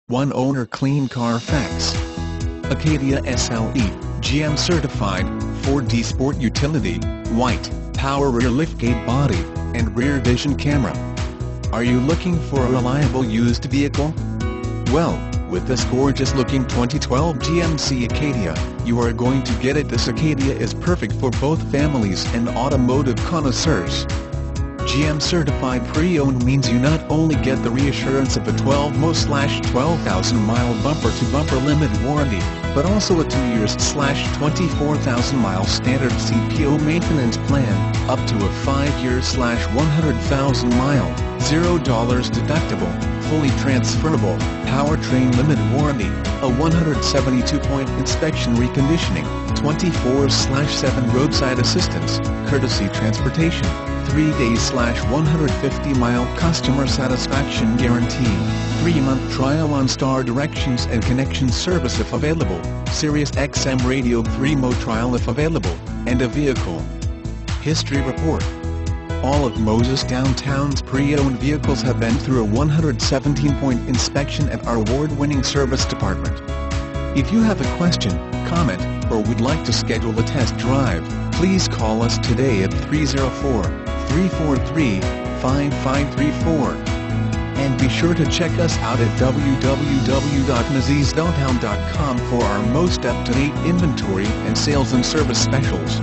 One owner clean Carfax. Acadia SLE, GM certified, 4D Sport utility, white, power rear liftgate body, and rear vision camera. Are you looking for a reliable used vehicle? Well, with this gorgeous looking 2012 GMC Acadia, you are going to get it. This Acadia is perfect for both families and automotive connoisseurs. GM certified pre-owned means you not only get the reassurance of a 12,000-mile bumper-to-bumper limited warranty, but also a 2 years/24,000-mile standard CPO maintenance plan, up to a 5 years/100,000-mile, $0 deductible, fully transferable, powertrain limited warranty, a 172-point inspection reconditioning, 24/7 roadside assistance, courtesy transportation, 3 days/150-mile customer satisfaction guarantee, 3-month trial on Star Directions and Connection service if available, Sirius XM Radio 3-mo trial if available, and a vehicle history report. All of Moses Downtown's pre-owned vehicles have been through a 117-point inspection at our award-winning service department. If you have a question, comment, or would like to schedule a test drive, please call us today at 304-343-5534. And be sure to check us out at www.mosesdowntown.com for our most up-to-date inventory and sales and service specials.